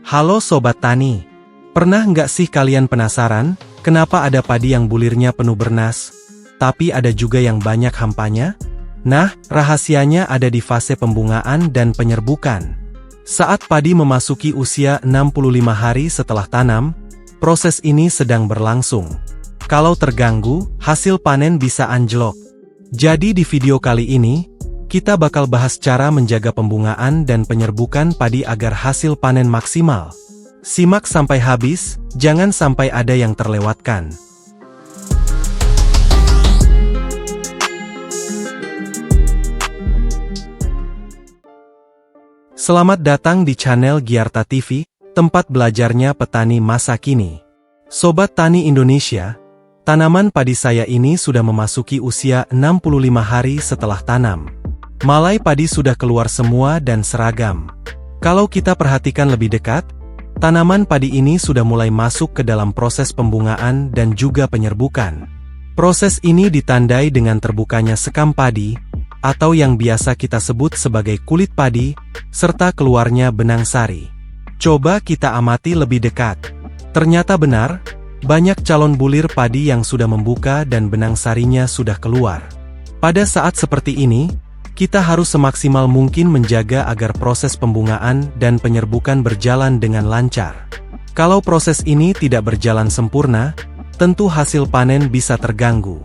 Halo Sobat Tani. Pernah nggak sih kalian penasaran, kenapa ada padi yang bulirnya penuh bernas, tapi ada juga yang banyak hampanya? Nah, rahasianya ada di fase pembungaan dan penyerbukan. Saat padi memasuki usia 65 hari setelah tanam, proses ini sedang berlangsung. Kalau terganggu, hasil panen bisa anjlok. Jadi di video kali ini, kita bakal bahas cara menjaga pembungaan dan penyerbukan padi agar hasil panen maksimal. Simak sampai habis, jangan sampai ada yang terlewatkan. Selamat datang di channel Giarta TV, tempat belajarnya petani masa kini. Sobat Tani Indonesia, tanaman padi saya ini sudah memasuki usia 65 hari setelah tanam. Malai padi sudah keluar semua dan seragam. Kalau kita perhatikan lebih dekat, tanaman padi ini sudah mulai masuk ke dalam proses pembungaan dan juga penyerbukan. Proses ini ditandai dengan terbukanya sekam padi, atau yang biasa kita sebut sebagai kulit padi, serta keluarnya benang sari. Coba kita amati lebih dekat. Ternyata benar, banyak calon bulir padi yang sudah membuka dan benang sarinya sudah keluar. Pada saat seperti ini, kita harus semaksimal mungkin menjaga agar proses pembungaan dan penyerbukan berjalan dengan lancar. Kalau proses ini tidak berjalan sempurna, tentu hasil panen bisa terganggu.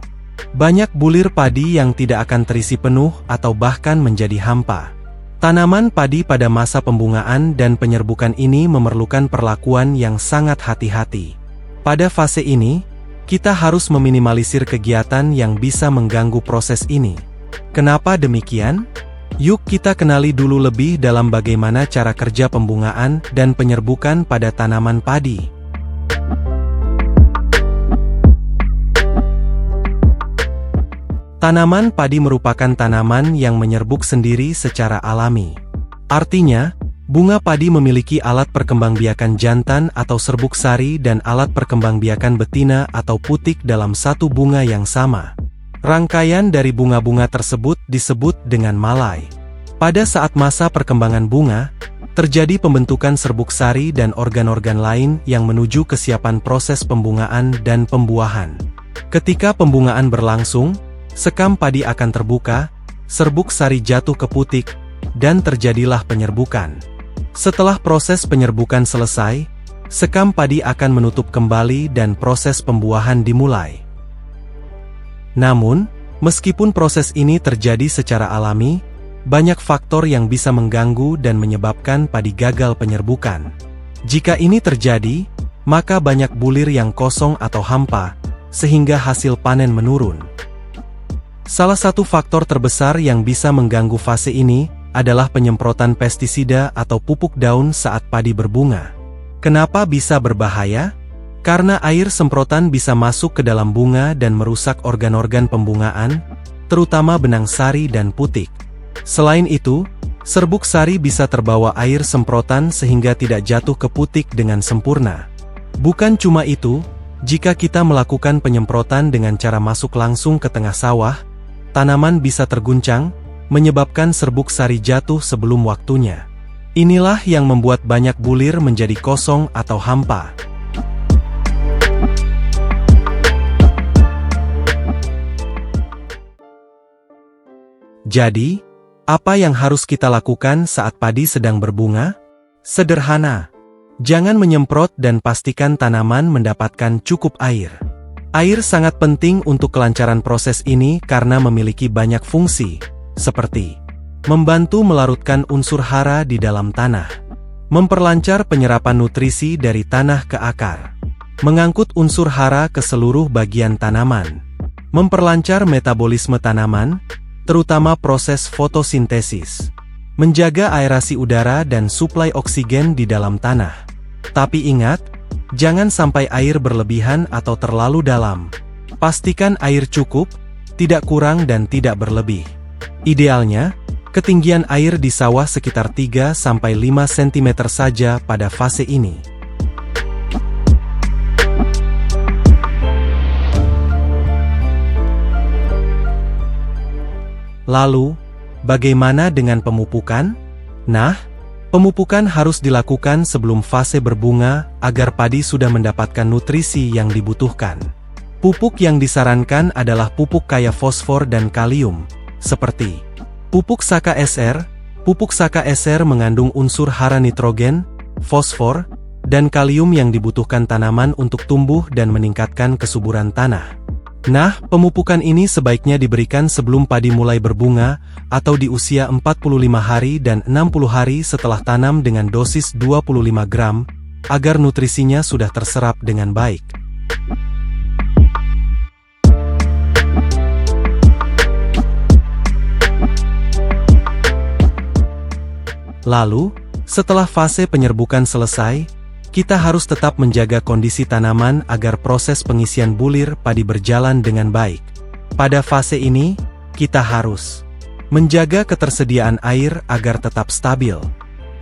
Banyak bulir padi yang tidak akan terisi penuh atau bahkan menjadi hampa. Tanaman padi pada masa pembungaan dan penyerbukan ini memerlukan perlakuan yang sangat hati-hati. Pada fase ini, kita harus meminimalisir kegiatan yang bisa mengganggu proses ini. Kenapa demikian? Yuk kita kenali dulu lebih dalam bagaimana cara kerja pembungaan dan penyerbukan pada tanaman padi. Tanaman padi merupakan tanaman yang menyerbuk sendiri secara alami. Artinya, bunga padi memiliki alat perkembangbiakan jantan atau serbuk sari dan alat perkembangbiakan betina atau putik dalam satu bunga yang sama. Rangkaian dari bunga-bunga tersebut disebut dengan malai. Pada saat masa perkembangan bunga, terjadi pembentukan serbuk sari dan organ-organ lain yang menuju kesiapan proses pembungaan dan pembuahan. Ketika pembungaan berlangsung, sekam padi akan terbuka, serbuk sari jatuh ke putik, dan terjadilah penyerbukan. Setelah proses penyerbukan selesai, sekam padi akan menutup kembali dan proses pembuahan dimulai. Namun, meskipun proses ini terjadi secara alami, banyak faktor yang bisa mengganggu dan menyebabkan padi gagal penyerbukan. Jika ini terjadi, maka banyak bulir yang kosong atau hampa, sehingga hasil panen menurun. Salah satu faktor terbesar yang bisa mengganggu fase ini adalah penyemprotan pestisida atau pupuk daun saat padi berbunga. Kenapa bisa berbahaya? Karena air semprotan bisa masuk ke dalam bunga dan merusak organ-organ pembungaan, terutama benang sari dan putik. Selain itu, serbuk sari bisa terbawa air semprotan sehingga tidak jatuh ke putik dengan sempurna. Bukan cuma itu, jika kita melakukan penyemprotan dengan cara masuk langsung ke tengah sawah, tanaman bisa terguncang, menyebabkan serbuk sari jatuh sebelum waktunya. Inilah yang membuat banyak bulir menjadi kosong atau hampa. Jadi, apa yang harus kita lakukan saat padi sedang berbunga? Sederhana. Jangan menyemprot dan pastikan tanaman mendapatkan cukup air. Air sangat penting untuk kelancaran proses ini karena memiliki banyak fungsi, seperti membantu melarutkan unsur hara di dalam tanah, memperlancar penyerapan nutrisi dari tanah ke akar, mengangkut unsur hara ke seluruh bagian tanaman, memperlancar metabolisme tanaman, terutama proses fotosintesis, menjaga aerasi udara dan suplai oksigen di dalam tanah. Tapi ingat, jangan sampai air berlebihan atau terlalu dalam. Pastikan air cukup, tidak kurang dan tidak berlebih. Idealnya, ketinggian air di sawah sekitar 3-5 cm saja pada fase ini. Lalu, bagaimana dengan pemupukan? Nah, Pemupukan harus dilakukan sebelum fase berbunga agar padi sudah mendapatkan nutrisi yang dibutuhkan. Pupuk yang disarankan adalah pupuk kaya fosfor dan kalium, seperti pupuk Saka SR. Pupuk Saka SR mengandung unsur hara nitrogen, fosfor, dan kalium yang dibutuhkan tanaman untuk tumbuh dan meningkatkan kesuburan tanah. Nah, pemupukan ini sebaiknya diberikan sebelum padi mulai berbunga, atau di usia 45 hari dan 60 hari setelah tanam dengan dosis 25 gram, agar nutrisinya sudah terserap dengan baik. Lalu, setelah fase penyerbukan selesai, kita harus tetap menjaga kondisi tanaman agar proses pengisian bulir padi berjalan dengan baik. Pada fase ini, kita harus menjaga ketersediaan air agar tetap stabil,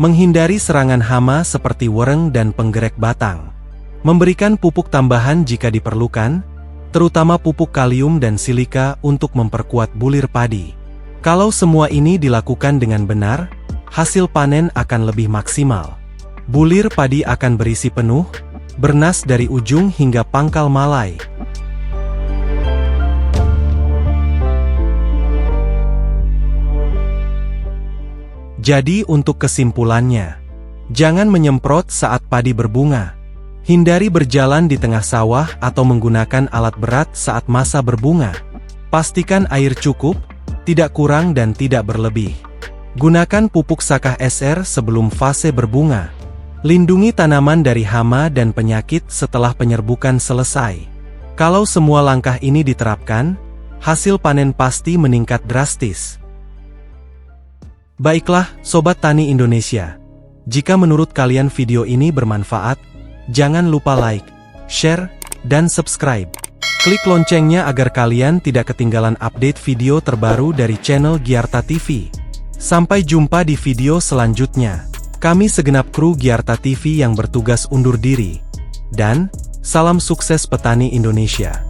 menghindari serangan hama seperti wereng dan penggerek batang, memberikan pupuk tambahan jika diperlukan, terutama pupuk kalium dan silika untuk memperkuat bulir padi. Kalau semua ini dilakukan dengan benar, hasil panen akan lebih maksimal. Bulir padi akan berisi penuh, bernas dari ujung hingga pangkal malai. Jadi untuk kesimpulannya, jangan menyemprot saat padi berbunga. Hindari berjalan di tengah sawah atau menggunakan alat berat saat masa berbunga. Pastikan air cukup, tidak kurang dan tidak berlebih. Gunakan pupuk Saka SR sebelum fase berbunga. Lindungi tanaman dari hama dan penyakit setelah penyerbukan selesai. Kalau semua langkah ini diterapkan, hasil panen pasti meningkat drastis. Baiklah, Sobat Tani Indonesia. Jika menurut kalian video ini bermanfaat, jangan lupa like, share, dan subscribe. Klik loncengnya agar kalian tidak ketinggalan update video terbaru dari channel Giarta TV. Sampai jumpa di video selanjutnya. Kami segenap kru Giarta TV yang bertugas undur diri. Dan, salam sukses petani Indonesia.